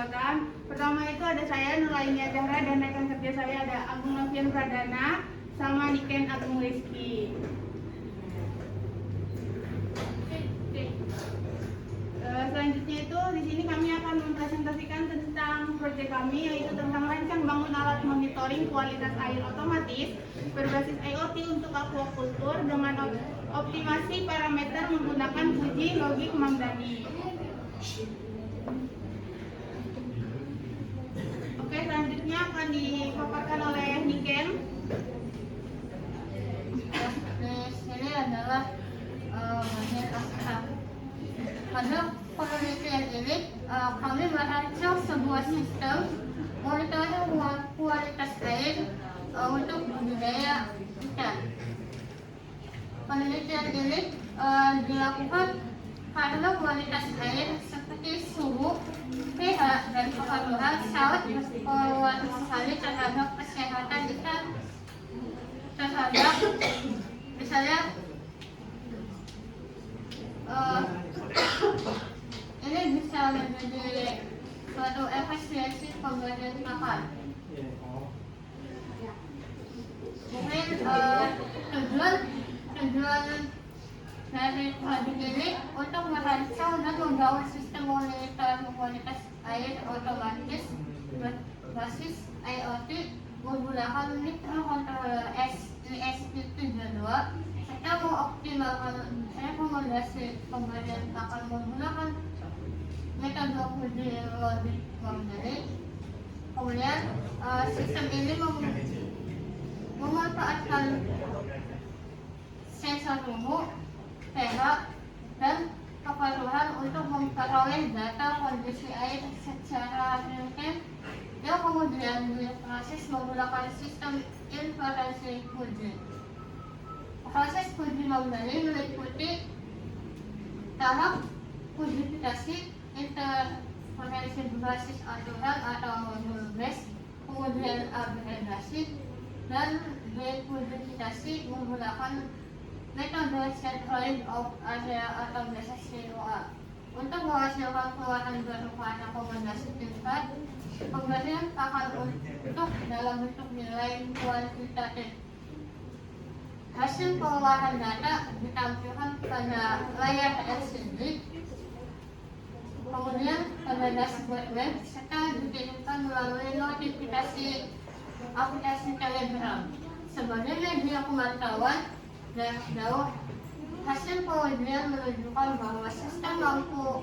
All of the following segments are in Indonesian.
keanggotaan. Pertama itu ada saya Nurlainia Zahra dan rekan kerja saya ada Agung Novian Pradana sama Niken Agung Rizky. Selanjutnya itu di sini kami akan mempresentasikan tentang proyek kami, yaitu tentang rancang bangun alat monitoring kualitas air otomatis berbasis IoT untuk aquacultur dengan optimasi parameter menggunakan uji logik Mamdani. Oke, selanjutnya akan dipaparkan oleh Niken. Ini adalah bagian asal. Pada penelitian ini kami merancang sebuah sistem monitoring kualitas air untuk budidaya ikan. Penelitian ini dilakukan karena kualitas air seperti suhu, pH, dan kekandungan sangat berpengaruh sekali terhadap kesehatan ikan. Terhadap misalnya ini bisa menjadi suatu efisiensi pemberian makan. Mungkin tujuan dari proyek ini untuk merancang dan membangun sistem monitoring kualitas air otomatis berbasis IoT menggunakan mikrokontroler ESP32 serta mengoptimalkan rekomendasi pemberian akan menggunakan metode uji logik Mamdani. Kemudian sistem ini memanfaatkan sensor suhu, pH, dan keperluan untuk memperoleh data kondisi air secara real time yang kemudian diproses menggunakan sistem inferensi uji. Proses uji Mamdani meliputi tahap kodifikasi, interferensi berbasis aturan atau modul base, kemudian agregasi, dan dekodifikasi menggunakan metode centroid of area atau biasa COA. Untuk menghasilkan keluaran berupa rekomendasi tingkat, pemberian akan untuk dalam bentuk nilai kuantitatif. Hasil pengolahan data ditampilkan pada layar LCD, kemudian pada dashboard web, serta dikirimkan melalui notifikasi aplikasi Telegram. Sebagai media pemantauan jarak jauh, hasil pengujian menunjukkan bahwa sistem mampu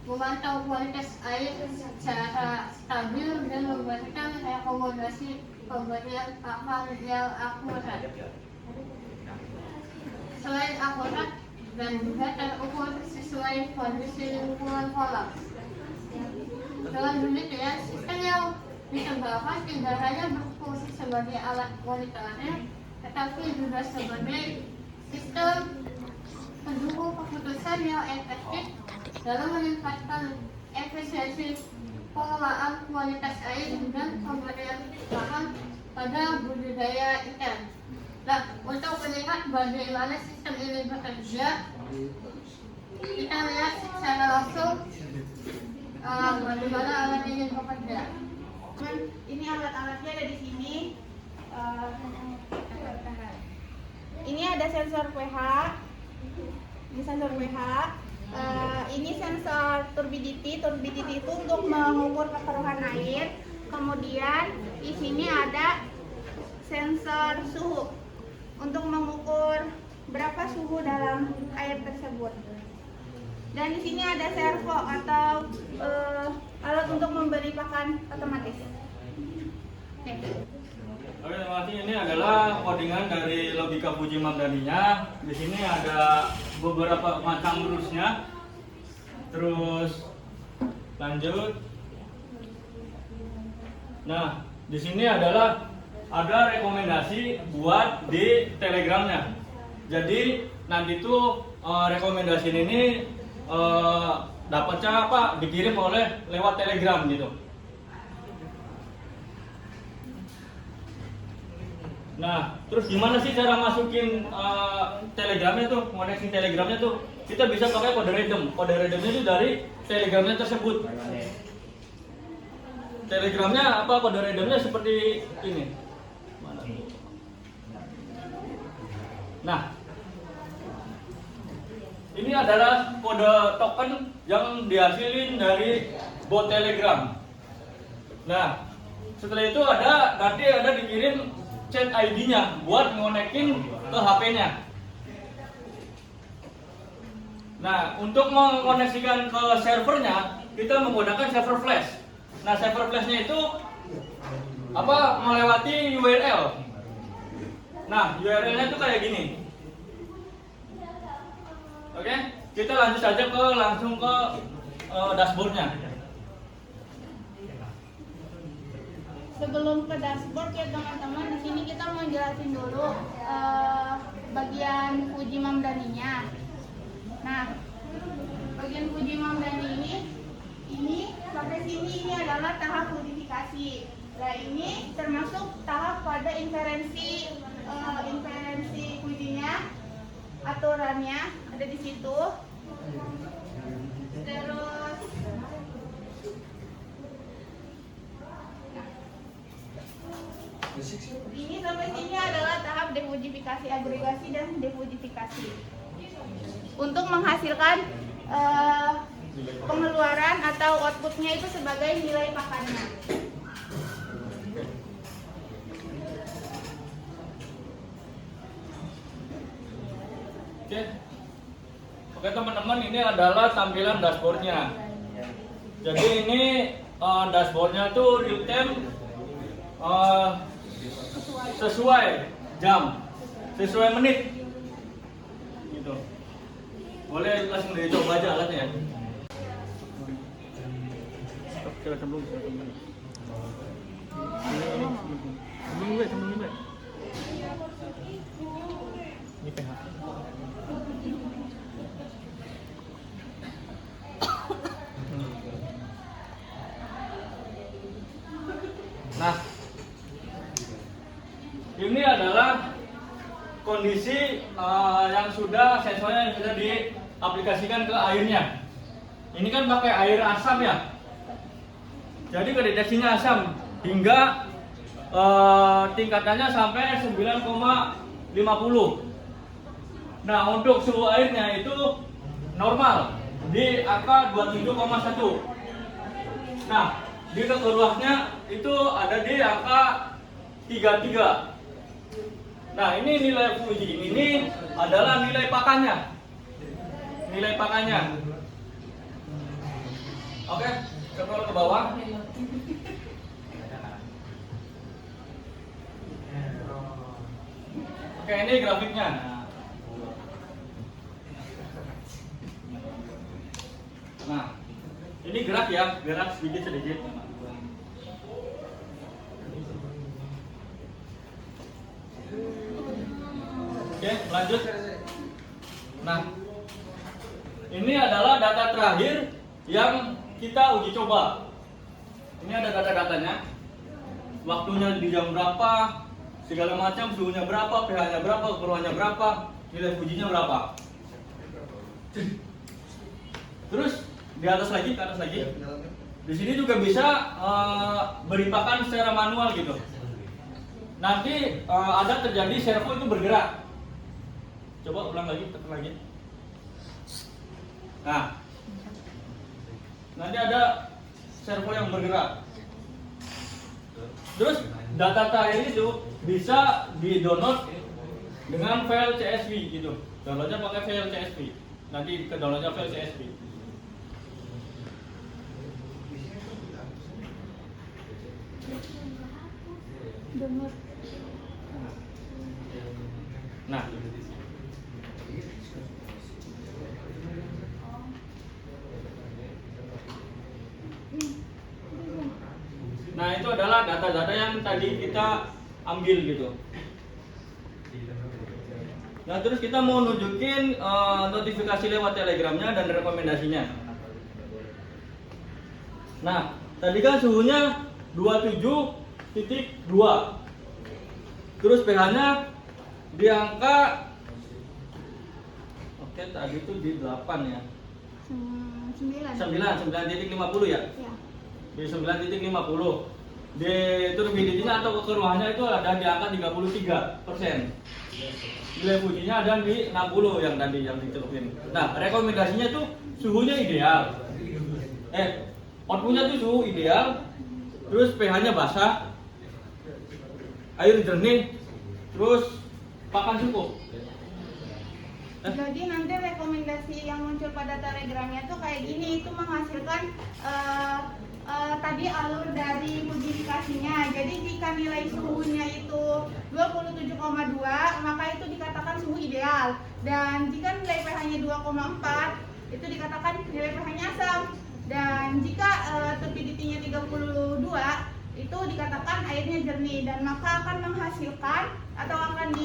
memantau kualitas air secara stabil dan memberikan rekomendasi pemberian pakan yang akurat. Selain akurat dan juga terukur sesuai kondisi lingkungan kolam. Dengan demikian, sistem yang dikembangkan tidak hanya berfungsi sebagai alat monitoring, tetapi juga sebagai sistem pendukung keputusan yang efektif dalam meningkatkan efisiensi pengelolaan kualitas air dan pemberian pakan pada budidaya ikan. Nah, untuk melihat bagaimana sistem ini bekerja, kita lihat secara langsung bagaimana alat ini bekerja. Ini alat-alatnya ada di sini. Ini ada sensor pH. Ini sensor pH. Ini sensor turbidity. Turbidity itu untuk mengukur kekeruhan air. Kemudian di sini ada sensor suhu untuk mengukur berapa suhu dalam air tersebut. Dan di sini ada servo atau alat untuk memberi pakan otomatis. Oke, terima kasih. Ini adalah codingan dari logika uji Mamdaninya. Di sini ada beberapa macam rulesnya. Terus lanjut. Nah, di sini ada rekomendasi buat di Telegramnya. Jadi nanti tuh rekomendasi ini dapatnya apa? Dikirim lewat Telegram gitu. Nah, terus gimana sih cara masukin Telegramnya tuh, koneksi Telegramnya tuh? Kita bisa pakai kode random. Kode randomnya itu dari Telegramnya tersebut. Telegramnya apa, kode readernya seperti ini. Mana tuh? Nah, ini adalah kode token yang dihasilin dari bot Telegram. Nah, setelah itu nanti ada dikirim chat ID-nya buat ngonekin ke HP-nya. Nah, untuk mengoneksikan ke servernya, kita menggunakan server flash. Nah, server flashnya itu melewati URL. Nah, URL-nya itu kayak gini. Oke, kita lanjut saja langsung ke dashboardnya. Sebelum ke dashboard ya teman-teman, di sini kita mau jelasin dulu bagian Fuji Mamdani-nya. Nah, bagian Fuji Mamdani ini sampai sini ini adalah tahap modifikasi. Nah, ini termasuk tahap pada inferensi Fuji-nya, aturannya ada di situ. Terus ini sampai sini adalah tahap defujifikasi, agregasi dan defujifikasi. Untuk menghasilkan pengeluaran atau outputnya itu sebagai nilai pakannya. Oke teman-teman, ini adalah tampilan dashboardnya. Jadi ini dashboardnya tuh real time sesuai jam, sesuai menit gitu. Boleh langsung dicoba aja alatnya ya. Sebelum ini PH. Nah, ini adalah kondisi yang sensornya yang sudah diaplikasikan ke airnya. Ini kan pakai air asam ya. Jadi kedeteksinya asam hingga tingkatannya sampai 9,50. Nah, untuk suhu airnya itu normal di angka 27,1. Nah, di keluarnya itu ada di angka 33. Nah, ini nilai Fuji ini adalah nilai pakannya. Nilai pakannya. Oke, scroll ke bawah. Oke, ini grafiknya. Nah, ini gerak ya, gerak sedikit. Oke, lanjut. Nah, ini adalah data terakhir yang kita uji coba. Ini ada data-datanya, waktunya di jam berapa, segala macam, suhunya berapa, pH-nya berapa, keruannya berapa, nilai Fujinya berapa. Terus di atas lagi, ke atas lagi. Di sini juga bisa beri pakan secara manual gitu. Nanti ada terjadi servo itu bergerak. Coba ulang lagi, tekan lagi. Nah, nanti ada servo yang bergerak. Terus data terakhir itu bisa di-download dengan file CSV gitu. Downloadnya pakai file CSV. Nanti ke downloadnya file CSV. Download. Nah, nah itu adalah data-data yang tadi kita ambil gitu. Nah, terus kita mau nunjukin notifikasi lewat telegramnya dan rekomendasinya. Nah, tadi kan suhunya 27,2. Terus pH-nya di angka, oke tadi itu di 8 ya. 9. 9,50 ya. Ya. di 9,50. Di turbidity-nya atau kekeruhannya itu ada di angka 33%. Nilai Fuji-nya ada di 60 yang tadi yang dicelupin. Nah, rekomendasinya tuh suhunya ideal. Outputnya tuh suhu ideal, terus pH-nya basah, air jernih, terus pakan cukup. Jadi nanti rekomendasi yang muncul pada telegramnya tuh kayak gini, itu menghasilkan tadi alur dari modifikasinya. Jadi jika nilai suhunya itu 27,2, maka itu dikatakan suhu ideal. Dan jika nilai pH-nya 2,4, itu dikatakan nilai pH-nya asam. Dan jika turbidity-nya 32, itu dikatakan airnya jernih, dan maka akan menghasilkan atau akan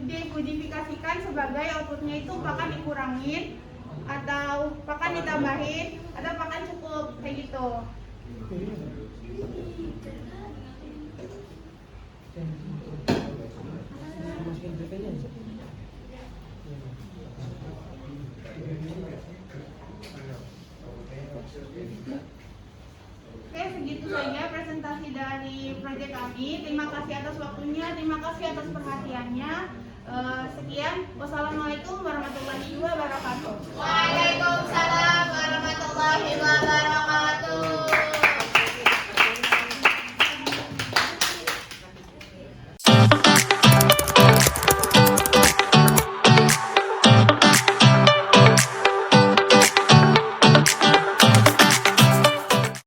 dimodifikasikan sebagai outputnya itu pakan dikurangin atau pakan ditambahin atau pakan cukup kayak gitu. Oke, segitu saja presentasi dari proyek kami. Terima kasih atas waktunya, terima kasih atas perhatiannya. Sekian, wassalamualaikum warahmatullahi wabarakatuh.